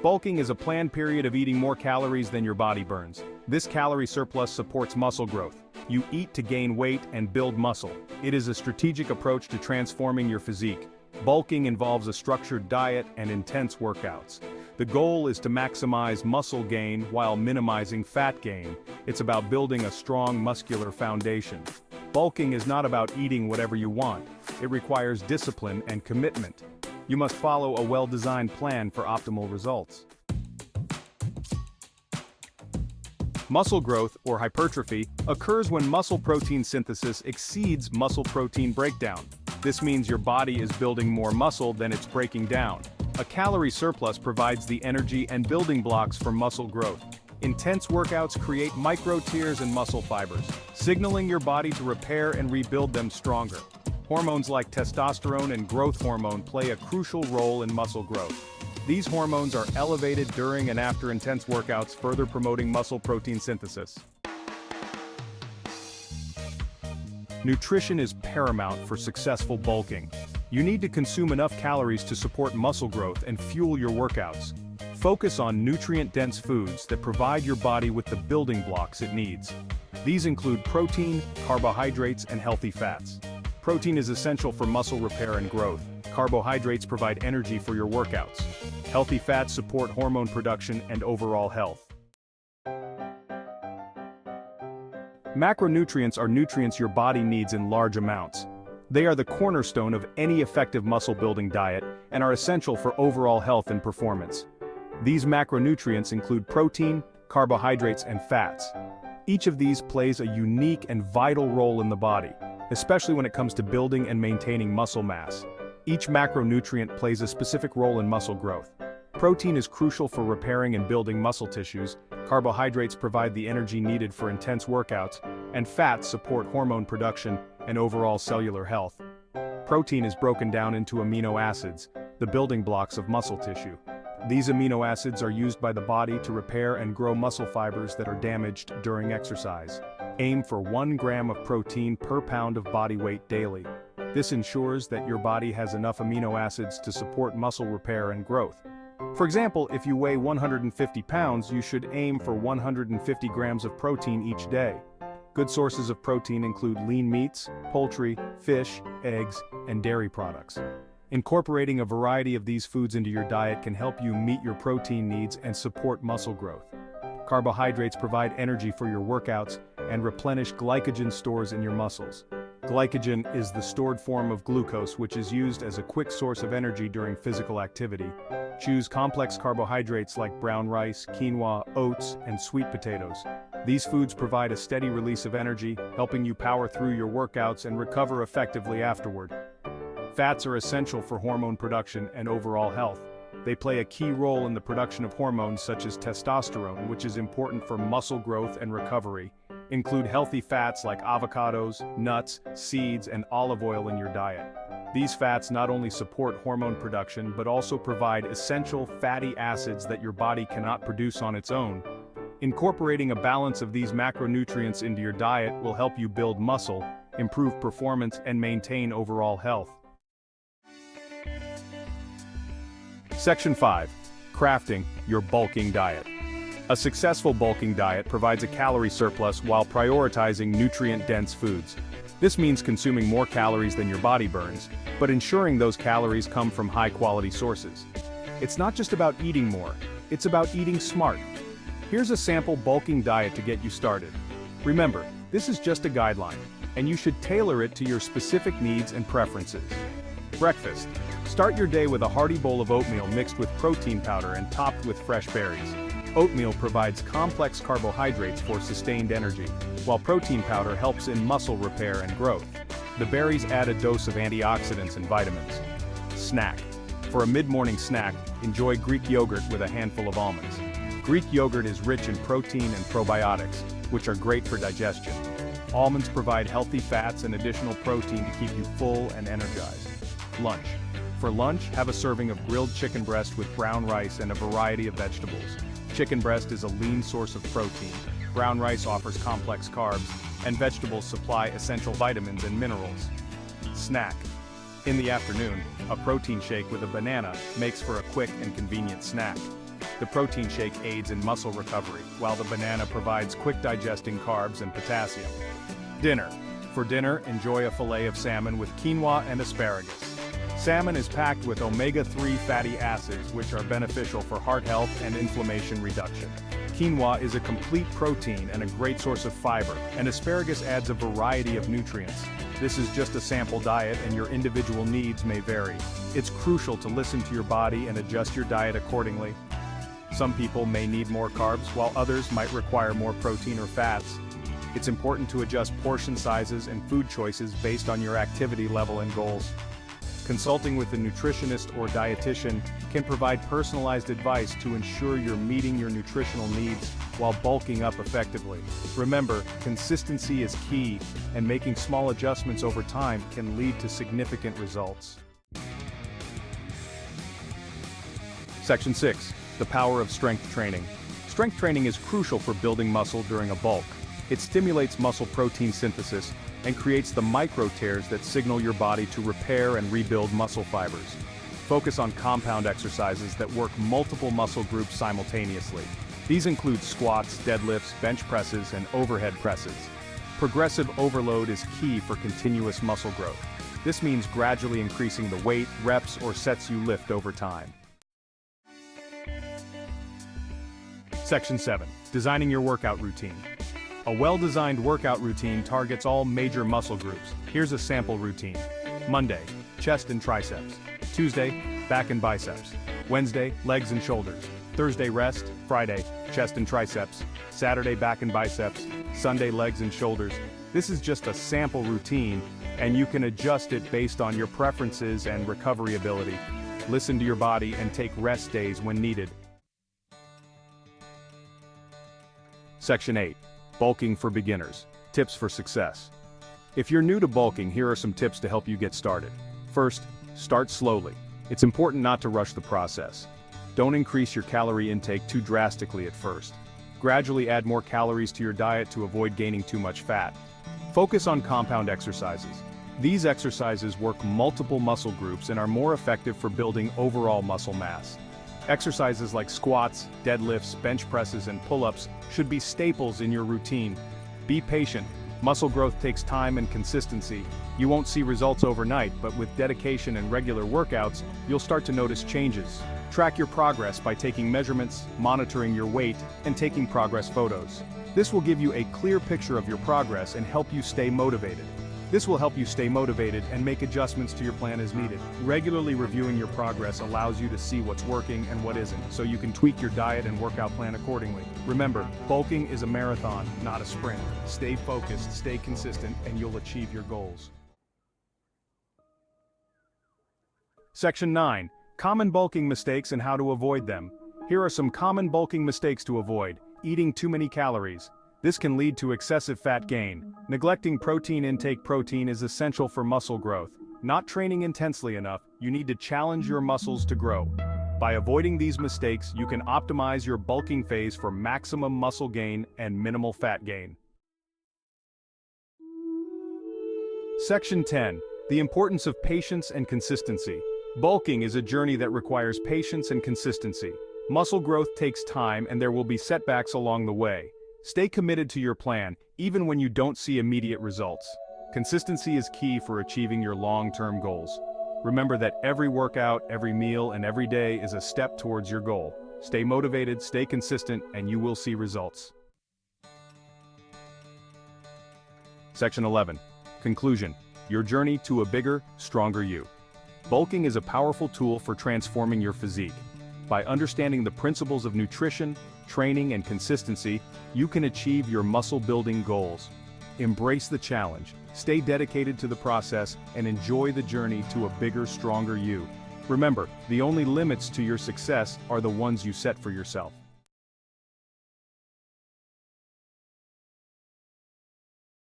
Bulking is a planned period of eating more calories than your body burns. This calorie surplus supports muscle growth. You eat to gain weight and build muscle. It is a strategic approach to transforming your physique. Bulking involves a structured diet and intense workouts. The goal is to maximize muscle gain while minimizing fat gain. It's about building a strong muscular foundation. Bulking is not about eating whatever you want. It requires discipline and commitment. You must follow a well-designed plan for optimal results. Muscle growth, or hypertrophy, occurs when muscle protein synthesis exceeds muscle protein breakdown. This means your body is building more muscle than it's breaking down. A calorie surplus provides the energy and building blocks for muscle growth. Intense workouts create micro-tears and muscle fibers, signaling your body to repair and rebuild them stronger. Hormones like testosterone and growth hormone play a crucial role in muscle growth. These hormones are elevated during and after intense workouts, further promoting muscle protein synthesis. Nutrition is paramount for successful bulking. You need to consume enough calories to support muscle growth and fuel your workouts. Focus on nutrient-dense foods that provide your body with the building blocks it needs. These include protein, carbohydrates, and healthy fats. Protein is essential for muscle repair and growth. Carbohydrates provide energy for your workouts. Healthy fats support hormone production and overall health. Macronutrients are nutrients your body needs in large amounts. They are the cornerstone of any effective muscle-building diet and are essential for overall health and performance. These macronutrients include protein, carbohydrates, and fats. Each of these plays a unique and vital role in the body, especially when it comes to building and maintaining muscle mass. Each macronutrient plays a specific role in muscle growth. Protein is crucial for repairing and building muscle tissues, carbohydrates provide the energy needed for intense workouts, and fats support hormone production and overall cellular health. Protein is broken down into amino acids, the building blocks of muscle tissue. These amino acids are used by the body to repair and grow muscle fibers that are damaged during exercise. Aim for 1 gram of protein per pound of body weight daily. This ensures that your body has enough amino acids to support muscle repair and growth. For example, if you weigh 150 pounds, you should aim for 150 grams of protein each day. Good sources of protein include lean meats, poultry, fish, eggs, and dairy products. Incorporating a variety of these foods into your diet can help you meet your protein needs and support muscle growth. Carbohydrates provide energy for your workouts and replenish glycogen stores in your muscles. Glycogen is the stored form of glucose which is used as a quick source of energy during physical activity. Choose complex carbohydrates like brown rice, quinoa, oats, and sweet potatoes. These foods provide a steady release of energy, helping you power through your workouts and recover effectively afterward. Fats are essential for hormone production and overall health. They play a key role in the production of hormones such as testosterone, which is important for muscle growth and recovery. Include healthy fats like avocados, nuts, seeds, and olive oil in your diet. These fats not only support hormone production but also provide essential fatty acids that your body cannot produce on its own. Incorporating a balance of these macronutrients into your diet will help you build muscle, improve performance, and maintain overall health. Section 5. Crafting your bulking diet. A successful bulking diet provides a calorie surplus while prioritizing nutrient-dense foods. This means consuming more calories than your body burns, but ensuring those calories come from high-quality sources. It's not just about eating more, it's about eating smart. Here's a sample bulking diet to get you started. Remember, this is just a guideline, and you should tailor it to your specific needs and preferences. Breakfast. Start your day with a hearty bowl of oatmeal mixed with protein powder and topped with fresh berries. Oatmeal provides complex carbohydrates for sustained energy, while protein powder helps in muscle repair and growth. The berries add a dose of antioxidants and vitamins. Snack. For a mid-morning snack, enjoy Greek yogurt with a handful of almonds. Greek yogurt is rich in protein and probiotics, which are great for digestion. Almonds provide healthy fats and additional protein to keep you full and energized. Lunch. For lunch, have a serving of grilled chicken breast with brown rice and a variety of vegetables. Chicken breast is a lean source of protein, brown rice offers complex carbs, and vegetables supply essential vitamins and minerals. Snack. In the afternoon, a protein shake with a banana makes for a quick and convenient snack. The protein shake aids in muscle recovery, while the banana provides quick digesting carbs and potassium. Dinner. For dinner, enjoy a fillet of salmon with quinoa and asparagus. Salmon is packed with omega-3 fatty acids, which are beneficial for heart health and inflammation reduction. Quinoa is a complete protein and a great source of fiber, and asparagus adds a variety of nutrients. This is just a sample diet, and your individual needs may vary. It's crucial to listen to your body and adjust your diet accordingly. Some people may need more carbs, while others might require more protein or fats. It's important to adjust portion sizes and food choices based on your activity level and goals. Consulting with a nutritionist or dietitian can provide personalized advice to ensure you're meeting your nutritional needs while bulking up effectively. Remember, consistency is key, and making small adjustments over time can lead to significant results. Section 6. The power of strength training. Strength training is crucial for building muscle during a bulk. It stimulates muscle protein synthesis and creates the micro tears that signal your body to repair and rebuild muscle fibers. Focus on compound exercises that work multiple muscle groups simultaneously. These include squats, deadlifts, bench presses, and overhead presses. Progressive overload is key for continuous muscle growth. This means gradually increasing the weight, reps, or sets you lift over time. Section 7. Designing your workout routine. A well-designed workout routine targets all major muscle groups. Here's a sample routine. Monday, chest and triceps. Tuesday, back and biceps. Wednesday, legs and shoulders. Thursday, rest. Friday, chest and triceps. Saturday, back and biceps. Sunday, legs and shoulders. This is just a sample routine, and you can adjust it based on your preferences and recovery ability. Listen to your body and take rest days when needed. Section 8. Bulking for beginners. Tips for success. If you're new to bulking, here are some tips to help you get started. First, start slowly. It's important not to rush the process. Don't increase your calorie intake too drastically at first. Gradually add more calories to your diet to avoid gaining too much fat. Focus on compound exercises. These exercises work multiple muscle groups and are more effective for building overall muscle mass. Exercises like squats, deadlifts, bench presses, and pull-ups should be staples in your routine. Be patient. Muscle growth takes time and consistency. You won't see results overnight, but with dedication and regular workouts, you'll start to notice changes. Track your progress by taking measurements, monitoring your weight, and taking progress photos. This will give you a clear picture of your progress and help you stay motivated. And make adjustments to your plan as needed. Regularly reviewing your progress allows you to see what's working and what isn't, so you can tweak your diet and workout plan accordingly. Remember, bulking is a marathon, not a sprint. Stay focused, stay consistent, and you'll achieve your goals. Section 9. Common bulking mistakes and how to avoid them. Here are some common bulking mistakes to avoid. Eating too many calories. This can lead to excessive fat gain. Neglecting protein intake. Protein is essential for muscle growth. Not training intensely enough, you need to challenge your muscles to grow. By avoiding these mistakes, you can optimize your bulking phase for maximum muscle gain and minimal fat gain. Section 10. The importance of patience and consistency. Bulking is a journey that requires patience and consistency. Muscle growth takes time, and there will be setbacks along the way. Stay committed to your plan, even when you don't see immediate results. Consistency is key for achieving your long-term goals. Remember that every workout, every meal, and every day is a step towards your goal. Stay motivated, stay consistent, and you will see results. Section 11. Conclusion. Your journey to a bigger, stronger you. Bulking is a powerful tool for transforming your physique. By understanding the principles of nutrition, training, and consistency, you can achieve your muscle-building goals. Embrace the challenge, stay dedicated to the process, and enjoy the journey to a bigger, stronger you. Remember, the only limits to your success are the ones you set for yourself.